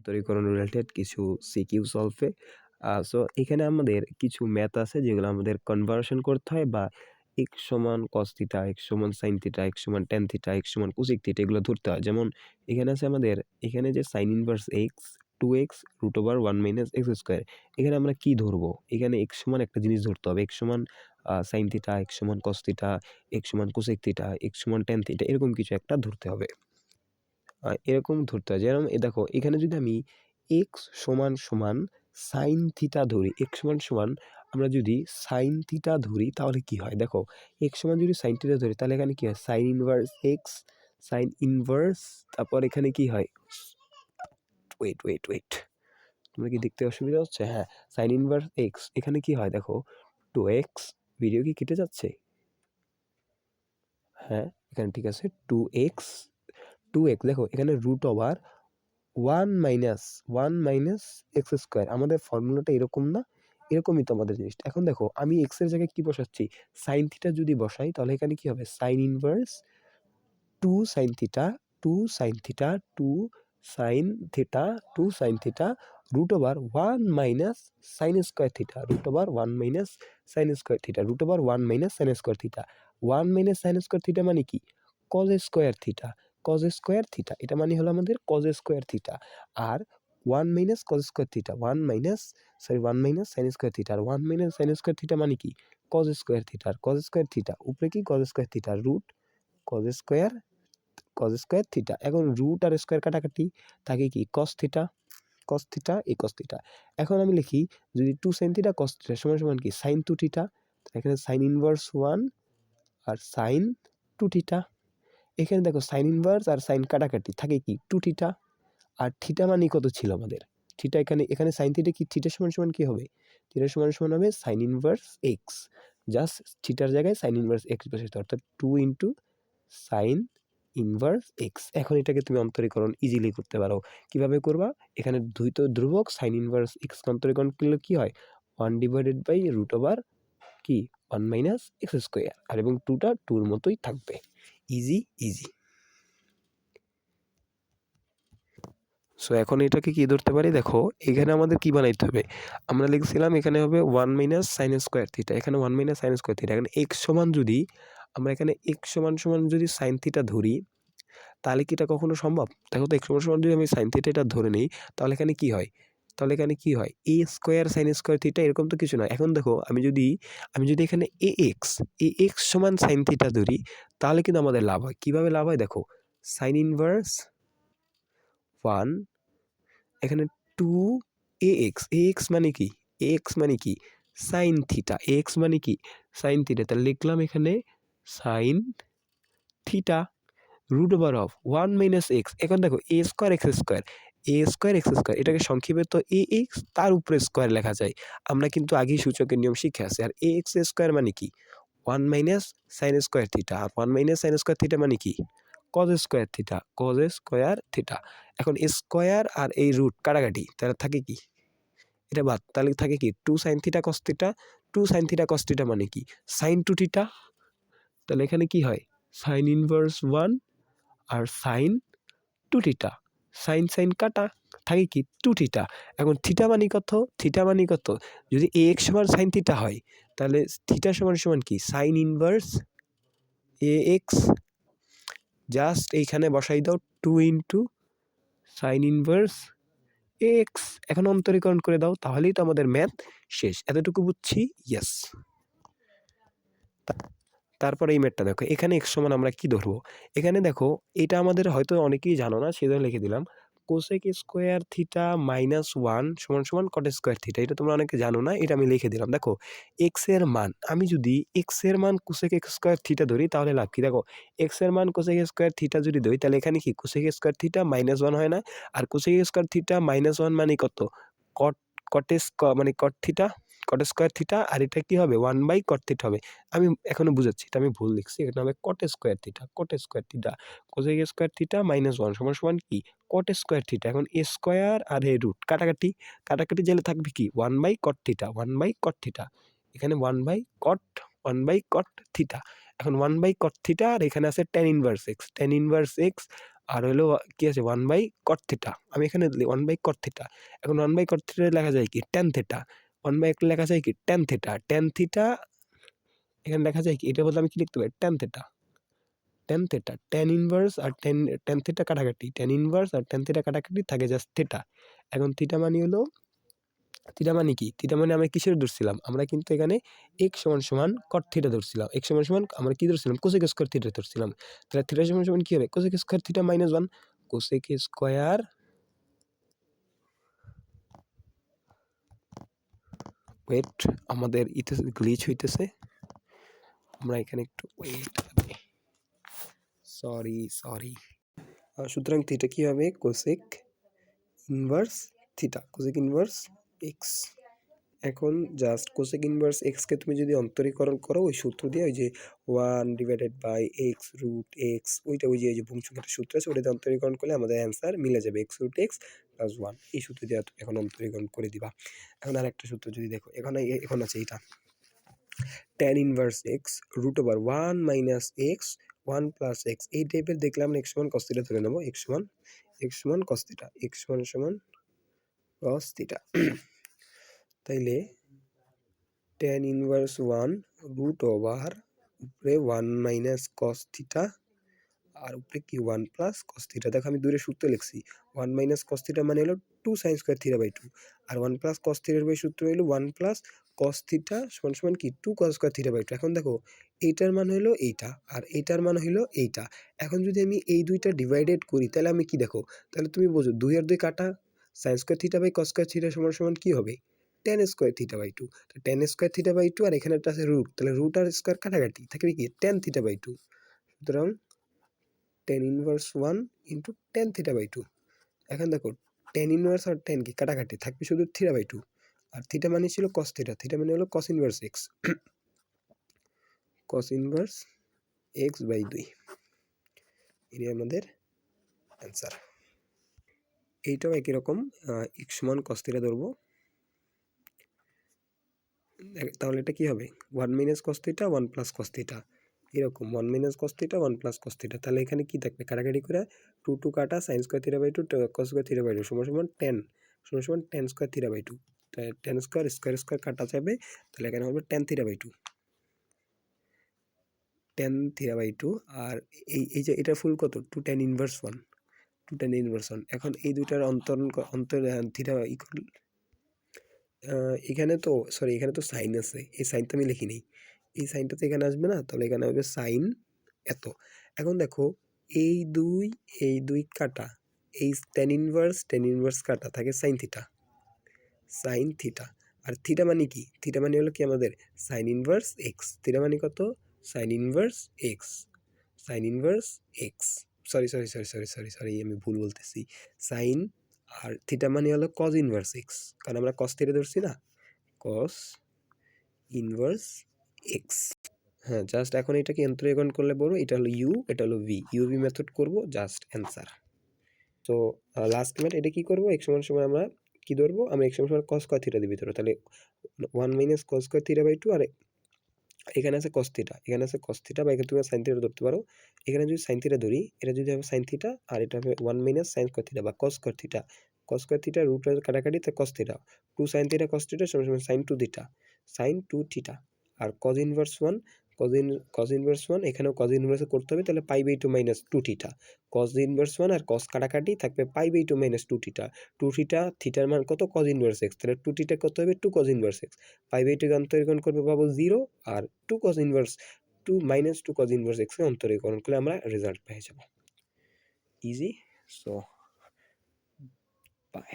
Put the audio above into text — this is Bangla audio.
অন্তরীকরণ রিলেটেড কিছু সিকিউ সলভে। সো এখানে আমাদের কিছু ম্যাথ আছে যেগুলো আমাদের কনভার্সন করতে হয়, বা x সমান cos থিটা, x সমান sin থিটা, x সমান tan থিটা, x সমান cosec থিটা এগুলো ধরতে হয়। যেমন এখানে আছে আমাদের এখানে যে sin inverse x 2x √1 - x square, এখানে আমরা কি ধরবো? এখানে x সমান একটা জিনিস ধরতে হবে। x সমান sin থিটা, x সমান cos থিটা, x সমান cosec থিটা, x সমান tan থিটা এরকম কিছু একটা ধরতে হবে। এরকম ধরতে হয়। যেরকম দেখো এখানে যদি আমি x সমান সমান sin থিটা ধরি, x সমান সমান আমরা যদি sin থিটা ধরি তাহলে কি হয়? দেখো x সমান যদি sin থিটা ধরি তাহলে এখানে কি হয়? sin inverse x, sin inverse, তারপর এখানে কি হয়? ওয়েট। তোমরা কি দেখতে অসুবিধা হচ্ছে? হ্যাঁ, sin ইনভার্স x এখানে কি হয় দেখো 2x, ভিডিও কি কেটে যাচ্ছে? হ্যাঁ, এখানে ঠিক আছে 2x দেখো এখানে √1 - x স্কয়ার। আমাদের ফর্মুলাটা এরকম না? এরকমই তো আমাদের জিনিসটা। এখন দেখো আমি x এর জায়গায় কি বসাচ্ছি? sin থিটা যদি বসাই তাহলে এখানে কি হবে? sin inverse 2 sin theta, 2 sin theta, 2 sin theta, 2 sin theta √1 - sin square theta, √1 - sin square theta, √1 - sin square theta. 1 - sin square theta মানে কি? cos square theta, cos square theta. এটা মানে হলো আমাদের cos স্কয়ার থিটা। আর 1 - cos square theta, 1 - sin square theta. আর 1 - sin স্কয়ার থিটা মানে কি? cos square theta. আর cos স্কয়ার থিটা উপরে কি? cos square theta, cos square theta. এখন রুট আর স্কয়ার কাটাকাটি থাকে কি? cos theta, cos theta. এখন আমি লিখি যদি 2 sin থিটা cos থিটা সমান সমান কি? sin 2 theta. এখানে sin ইনভার্স 1 আর sin 2 থিটা। এখানে দেখো sin ইনভার্স আর sin কাটাকাটি থাকে কি? 2 থিটা। আর থিটা মানে কত ছিল আমাদের? থিটা এখানে sin থিটা কি? থিটা সমান সমান কি হবে? থিটা সমান সমান হবে sin ইনভার্স x। জাস্ট থিটার জায়গায় sin ইনভার্স x বসাইতে, অর্থাৎ 2 sin ইনভার্স x। এখন এটাকে তুমি অন্তরীকরণ ইজিলি করতে পারো। কিভাবে করবা? এখানে দ্বৈত ধ্রুবক sin ইনভার্স x অন্তরীকরণ করলে কি হয়? 1/√, কি? 1 - x স্কয়ার। আর এবং 2 টা 2 এর মতোই থাকবে। ইজি। সো এখন এটাকে কি ধরতে পারি? দেখো এখানে আমাদের কি বানাইতে হবে? আমরা লিখছিলাম এখানে হবে 1 - sin স্কয়ার থিটা, এখানে 1 - sin স্কয়ার থিটা। এখানে x সমান যদি আমরা এখানে x সমান সমান যদি sin থিটা ধরি তাহলে কি এটা কখনো সম্ভব? দেখো তো x সমান সমান যদি আমি sin থিটা এটা ধরে নেই তাহলে এখানে কি হয়? a square sin square theta এরকম তো কিছু না। এখন দেখো আমি যদি এখানে ax সমান sin থিটা ধরি তাহলে কিন্তু আমাদের লাভ হয়। কিভাবে লাভ হয় দেখো, sin ইনভার্স 1 এখানে 2ax মানে কি? ax মানে কি? sin theta. ax মানে কি? sin theta. তাহলে লিখলাম এখানে sin থিটা √1 - x। এখন দেখো a স্কয়ার x স্কয়ার, এটাকে সংক্ষেপে তো ax তার উপরে স্কয়ার লেখা যায়। আমরা কিন্তু আগেই সূচকের নিয়ম শিখে আসছি। আর ax স্কয়ার মানে কি? 1 - sin স্কয়ার থিটা। আর 1 - sin স্কয়ার থিটা মানে কি? cos square theta. এখন স্কয়ার আর এই রুট কাটাকাটি তাহলে থাকে কি? এটা বাদ। তাহলে থাকে কি? 2 sin theta cos theta, 2 sin theta cos theta মানে কি? sin 2 theta. তাহলে এখানে কি হয়? sin ইনভার্স 1 আর sin 2 থিটা। sin কাটা থাকে কি? 2 থিটা। এখন থিটা মানে কত? যদি ax সমান sin থিটা হয় তাহলে থিটা সমান সমান কি? sin inverse ax। জাস্ট এইখানে বসাই দাও 2 sin ইনভার্স ax। এখন অন্তরীকরণ করে দাও, তাহলেই তো আমাদের ম্যাথ শেষ। এতটুকু বুঝছি? ইয়েস। তারপরে এই ম্যাথটা দেখো, এখানে x সমান আমরা কি ধরবো? এখানে দেখো এটা আমাদের হয়তো অনেকেই জানো না, সেজন্য লিখে দিলাম কোসেক স্কোয়ার থিটা -1 সমান সমান কট স্কোয়ার থিটা। এটা তোমরা অনেকে জানো না, এটা আমি লিখে দিলাম। দেখো x এর মান, আমি যদি x এর মান কোসেক স্কোয়ার থিটা ধরি তাহলে লাভ কি? দেখো x এর মান কোসেক স্কোয়ার থিটা যদি ধরি তাহলে এখানে কি কোসেক স্কোয়ার থিটা -1 হয় না? আর কোসেক স্কোয়ার থিটা -1 মানে কত? Cot cot theta, cot square theta. আর এটা কি হবে? 1/cot থিটা হবে। আমি এখনো বুঝাচ্ছি, এটা আমি ভুল লিখছি। এটা হবে cot square theta. cosec square theta -1 সমান সমান কি? cot square theta. এখন a স্কয়ার আর a রুট কাটাকাটি গেলে থাকবে কি? 1/cot theta. এখানে 1/cot থিটা। এখন 1/cot থিটা আর এখানে আছে tan ইনভার্স x। আর হলো কি আছে 1 বাই কট থিটা, আমি এখানে 1 বাই কট থিটা। এখন 1 বাই কট থিটা লেখা যায় কি ট্যান থিটা, 1 বাই একটা লেখা যায় কি ট্যান থিটা, ট্যান থিটা এখানে লেখা যায় কি, এটার বদলে আমি কি লিখতে পারি tan theta, tan theta, tan inverse আর ট্যান থিটা কাটাকাটি, ট্যান ইনভার্স আর ট্যান থিটা কাটাকাটি থাকে জাস্ট থিটা। এখন থিটা মানে হলো, থিটা মানে কি, থিটা মানে আমরা কিসের ধরছিলাম, আমরা কিন্তু এখানে x সমান সমান কট থিটা ধরছিলাম, x সমান সমান আমরা কি ধরছিলাম কোসেক স্কয়ার থিটা ধরছিলাম। তাহলে থিটা সমান সমান কি হবে cosec square theta minus 1, cosec square, wait আমাদের ইতে গ্লিচ হইতেছে, আমরা এখানে একটু ওয়েট, সরি। সুতরাং থিটা কি হবে cosec inverse theta, cosec inverse x. এখন জাস্ট কোসেক ইনভার্স এক্সকে তুমি যদি অন্তরীকরণ করো ওই সূত্র দিয়ে, ওই যে 1/x√x, ওইটা ওই যে বংশগত একটা সূত্র আছে, ওটাতে অন্তরীকরণ করলে আমাদের অ্যান্সার মিলে যাবে x√x + 1, এই সূত্র দিয়ে তুমি এখন অন্তরীকরণ করে দিবা। এখন আর একটা সূত্র যদি দেখো, এখন আছে এইটা tan inverse x √1 - x 1 + x, এই টাইপের দেখলে আমরা x সমান cos θ ধরে নেব, x সমান cos θ, x সমান cos θ। তাইলে tan ইনভার্স 1 উপরে 1 - cos θ আর উপরে কি 1 + cos θ। দেখো আমি দূরে সূত্র লিখছি, 1 - cos θ মানে হলো 2 sin স্কয়ার θ/2, আর 1 + cos θ এর সূত্র হলো 1 + cos θ সমান কি 2 cos স্কয়ার θ/2। এখন দেখো এইটার মান হলো এইটা আর এইটার মান হলো এইটা। এখন যদি আমি এই দুইটা ডিভাইডেড করি তাহলে আমি কি দেখো, তাহলে তুমি বোঝো 2 আর 2 কাটা, sin স্কয়ার θ/cos স্কয়ার θ সমান কি হবে tan স্কয়ার θ/2। তো tan স্কয়ার θ/2 আর এখানে একটা আছে রুট, তাহলে রুট আর স্কয়ার কাটাকাটি থাকবে কি tan θ/2। সুতরাং tan ইনভার্স 1 * tan θ/2। এখন দেখো tan ইনভার্স আর tan কি কাটাকাটি থাকবে শুধু θ/2, আর থিটা মানে ছিল cos θ, থিটা মানে হলো cos inverse x, cos inverse x/2, এটাই আমাদের অ্যান্সার। এইটাও একই রকম, x সমান cos θ ধরবো, তাহলে এটা কি হবে 1 - cos θ 1 + cos θ, এরকম 1 - cos θ 1 + cos θ। তাহলে এখানে কি থাকবে কাটাকাটি করে 2 কাটা sin স্কয়ার θ/2 cos স্কয়ার θ/2 সমান tan square θ/2, tan square square কাটা যাবে, তাহলে এখানে হবে tan θ/2, tan θ/2। আর এই যে এটা ফুল কত 2 tan ইনভার্স 1, 2 tan ইনভার্স 1। এখন এই দুইটার অন্তর থিটা ইকুয়াল, এখানে তো সরি এখানে তো সাইন আছে, এই সাইন তো আমি লিখিনি, এই সাইনটা তো এখানে আসবে না, তাহলে এখানে হবে সাইন এত। এখন দেখো এই দুই কাটা, এই tan ইনভার্স কাটা থাকে সাইন থিটা, আর থিটা মানে কি, থিটা মানে হলো কি আমাদের সাইন ইনভার্স এক্স, থিটা মানে কত সাইন ইনভার্স এক্স, সরি আমি ভুল বলতেছি, সাইন আর থিটা মানে হলো cos ইনভার্স এক্স, কারণ আমরা cos থিটা ধরছি না, cos ইনভার্স এক্স। হ্যাঁ জাস্ট এখন এটাকে অন্তরীকরণ করলে বড়, এটা হলো ইউ, এটা হলো ভি, ইউভি মেথড করব, জাস্ট অ্যান্সার। তো লাস্ট মেথড এটা কি করব, x সমান আমরা কি ধরবো, আমরা x সমান cos স্কয়ার থিটা দিবি ধরো, তাহলে 1 - cos স্কয়ার θ/2, আর এখানে আছে cos থিটা, এখানে আছে cos থিটা, বা এখানে তুমি sin থিটা ধরতে পারো। এখানে যদি sin থিটা ধরি, এটা যদি হবে sin থিটা আর এটা হবে 1 - sin স্কয়ার থিটা বা cos স্কয়ার থিটা, রুট কাটাকাটি তে cos theta, 2 sin theta cos theta সমান sin 2 থিটা, আর cos ইনভার্স 1, cos ইনভার্স 1 এখানেও cos ইনভার্স করতে হবে, তাহলে π/2 - 2 থিটা, cos ইনভার্স 1 আর cos কাটাকাটি থাকবে π/2 - 2 থিটা, 2 থিটা, থিটার মান কত cos ইনভার্স x, তাহলে 2 থিটা কত হবে 2 cos ইনভার্স x, π/2 কে অন্তরীকরণ করবে পাবো 0, আর 2 cos inverse 2 - 2 cos inverse x কে অন্তরীকরণ করলে আমরা রেজাল্ট পেয়ে যাব। Easy, so by.